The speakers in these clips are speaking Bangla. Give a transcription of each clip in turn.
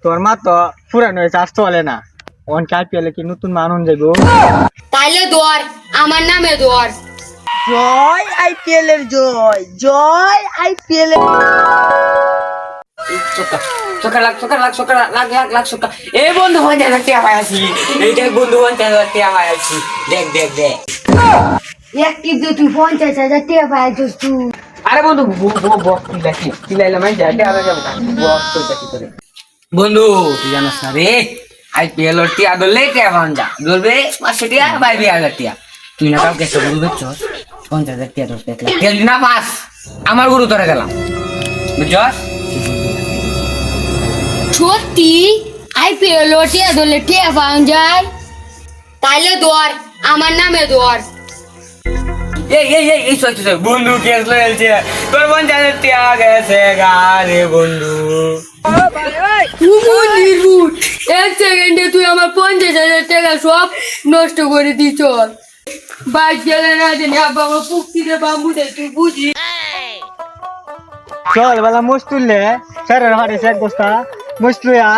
তোর মা তো পুরানো হয়েছে, আসতে বলে না। অন কাল পেলে কি নতুন মানুষ যাইব? তাইলে দোয়ার আমার নামে দোয়ার। জয় আইপিএল এর জয়, জয় আইপিএল এর। এই বন্ধু 50,000 টাকা পাইছি, এইটাই বন্ধু 50,000 টাকা পাইছি। দেখ দেখ দেখ, একটি তুই 50,000 টাকা পাইছিস তুই। আরে বন্ধু বক্স চিলাইলাম বন্ধু, তুই জানাস না রে, আইপিএল ওর টিয়া ধরলে টিয়া পাওয়া যা ধরবে 500 টাকা বাই 2,000 টাকা। তুই না কাউকে একটা গরু বেচছস, 50,000 টাকা তোর দেখলাম, তেল না পাস আমার গরু তোরে গেলাম, বুঝছস? সত্যি আইপিএল টিয়া ধরলে টিয়া পাওয়া যায়? তাইলে দোয়ার আমার নামে দোয়ার। এই বন্ধু কেস লয়েছে তোর 50,000 টাকা গেছে গারে বন্ধু। এক সেকেন্ডে তুই আমার 50,000 টাকা সব নষ্ট করে দিছ। বাইক গেলে না জানি আব্বা আমার পুক্তিতে বাম্বু দেয়, তুই বুঝি? চল বেলা মুস তুললে স্যারের হারিয়েছে এক বস্তা মুস লইয়া,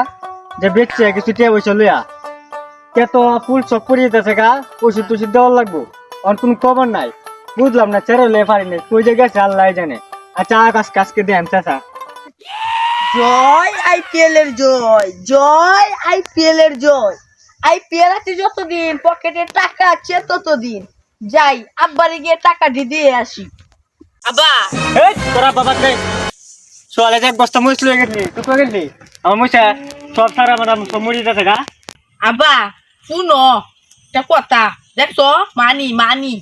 যে বেচছে কিছু টিয়া পয়সা লইয়া। কে তো ফুল সব পড়িয়ে যেতেছে গা, ওষুধ টষুধ দেওয়ার লাগবো। আর কোনো খবর নাই, বুঝলাম না, ছেড়ে লে পারিনি, কই যে গেছে আল্লাহ জানে। আচ্ছা কাজকে দেন চাচা। জয় আইপিএল এর জয়, জয় আইপিএল এর জয়। আইপিএল আছে যতদিন, পকেটে টাকা আছে ততদিন। যাই আব্বারে গিয়ে টাকা দিয়ে আসি। আব্বা, এই তোরা বাবা রে, চলে যে এক বস্তা মুস লইয়া গেলি, তুই কই গেলি? আমার মুসা সব সারা মানে সব মরি যাচ্ছে গা। আব্বা শুনো একটা কথা, দেখছো মানি মানি।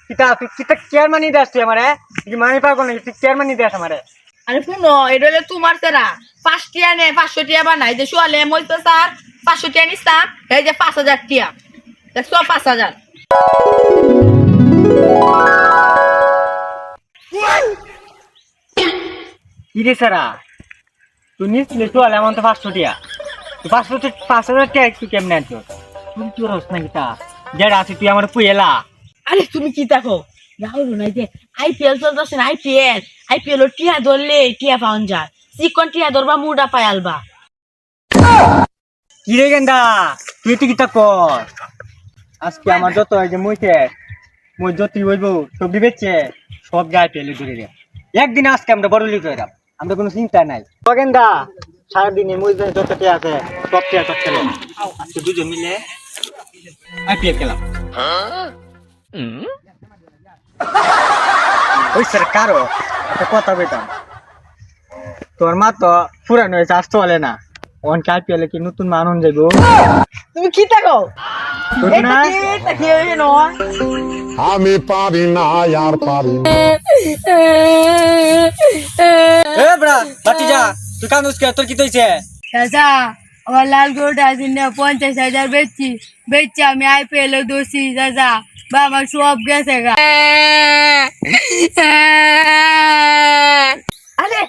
কিতা কেয়ার মানি দেস তুই আমারে? তুই মানি পাগল নাকি? তুই কেয়ার মানি দেস আমারে? আরে শুনো, এটা হলে তোমার তারা 5 টিয়া নে 500 টিয়া বানাই যে সোয়ালে মইতো স্যার 500 টিয়া নিস্তাম, এই যে 5,000 টিয়া, দেখছো 5,000। কি রে সারা, তুই নিচ্ছিলি চল এমন তো 500 টিয়া, তুই 5,000 টিয়া তুই কেমনে আনছো? তুই তোর হস নাকি তা যেটা আছে তুই আমার পুয়েলা। আরে তুমি কি দেখো, রাহুল নাই যে আইপিএল চলতেছে না, আইপিএল ও টিয়া ধরলে টিয়া পাওয়া যায়, চিকন টিয়া ধরবা মুডা পাই আলবা। কি রে গেন্দা, তুই তো কিতা কর? আজকে আমার যত এই যে মই যত হইব সবজি বেচছে সব গায়ে পেলে ধরে রে। একদিন আজকে আমরা বড় লিখ হইলাম, আমরা কোনো চিন্তা নাই। গেন্দা সারাদিনে মই যত টিয়া আছে সব টিয়া সব খেলো, আজকে দুজন মিলে আইপিএল খেলাম। ওই স্যার কারো একটা কথা বলতাম, তোর মা তো পুরানো হয়েছে, আসতে বলে না। অন কাল পেলে কি নতুন মানুষ যাইব? তুমি কি দেখো, বুঝি না? কি হইছে নয়? আমি পারি না আর পারি না। এ বড়া বাতি যা, তুই কানুস কে, তোর কি হইছে? চাচা আমার লাল গরুটা আছে না 50,000 বেচছি আমি আইপিএল দোষী চাচা, বা আমার সব গেছে গা। আরে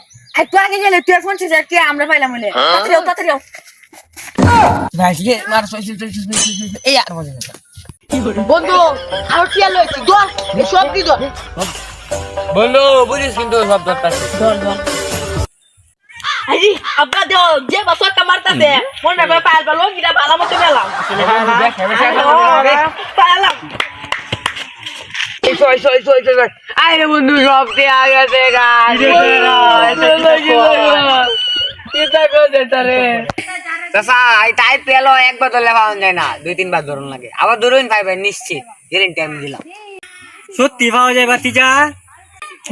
একটু আগে গেলে তুই 50,000 টিয়া আমরা পাইলাম বলে, তাড়াতাড়ি এই আর মজা না বন্ধু, আর টিয়া লইছি দর সব দি দর বন্ধু, বুঝিস কিন্তু সব দরকার। দর দর। আরে আব্বা দেও যে বছরটা মারতাছে মনে করে পাল পালো গিরা ভালো মতো মেলাম পালাম। আরে বন্ধু সব দিয়ে গেছে আইপিএল একবার ধরলে পাওয়া যায় না, 2-3 বার ধরুন লাগে, আবার ধরুন পাইবেন নিশ্চিত, গ্যারেন্টি আমি দিলাম। সত্যি পাওয়া যায় বাতি যা?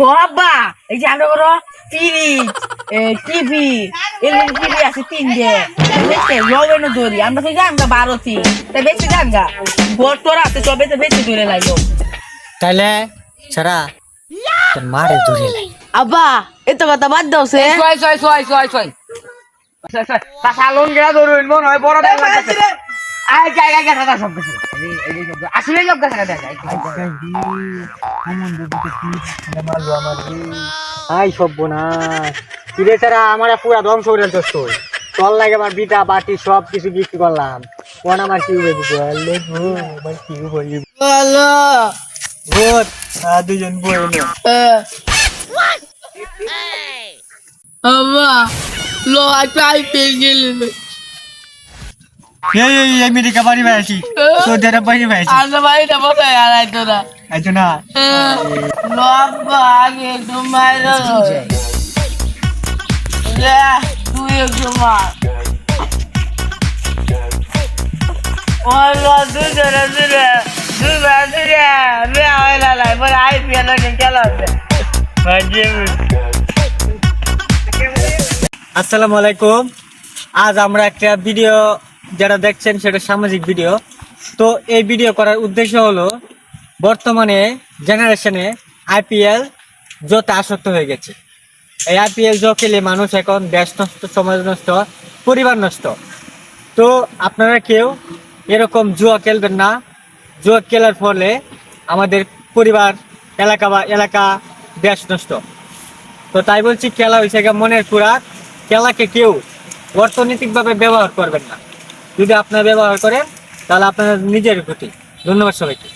ও আব্বা, এই যে আমরা বড় ফ্রিজ টিভি এলইডি টিভি আছে 3 দেখতে লবেনো ধরি আমরা তো জান গা 12টি তাই বেশি জান গা বড় আছে সবে তো বেশি দূরে লাগলো। তাইলে সারা তোর মারে ধরে লাই। আব্বা এত কথা বাদ দাও সে ছয় সালন গেলা ধরুন মন হয় বড় ব্যাগ লাগছে। আই জায়গা গেছে সব কিছু আসলে লোক গেছে দেখা আই সর্বনাশ, কি রে সারা আমার পুরা ধ্বংস করে দিচ্ছ। চল লাগে আমার বিটা বাটি সব কিছু বিক্রি করলাম, কোন আমার কি হবে বললে গো, আমার কি হবে হ্যালো ভোট দুজন বই আব্বা লো একটু আইপিএল খেলবে এই আমেরিকা বাড়ি ভাই আছি সৌদি আরব বাড়ি ভাই আছি আমরা বাড়িটা কোথায় হারাইতো না আইতো না লো আব্বা আগে একটু মাইরা তুই একটু মার ওরা দুজনে দূরে মেয়া হয়ে লালাই বলে আইপিএল খেলা হচ্ছে আসসালামু আলাইকুম আজ আমরা একটা ভিডিও যারা দেখছেন সেটা সামাজিক ভিডিও তো এই ভিডিও করার উদ্দেশ্য হলো বর্তমানে জেনারেশনে আইপিএল যত আসক্ত হয়ে গেছে এই আইপিএল জ খেলে মানুষ এখন দেশ নষ্ট সমাজ নষ্ট পরিবার নষ্ট তো আপনারা কেউ এরকম জুয়া খেলবেন না জুয়া খেলার ফলে আমাদের পরিবার এলাকা দেশ নষ্ট তো তাই বলছি খেলা হয়েছে মনের খোরাক খেলাকে কেউ অর্থনৈতিকভাবে ব্যবহার করবেন না যদি আপনারা ব্যবহার করেন তাহলে আপনার নিজের ক্ষতি ধন্যবাদ সবাইকে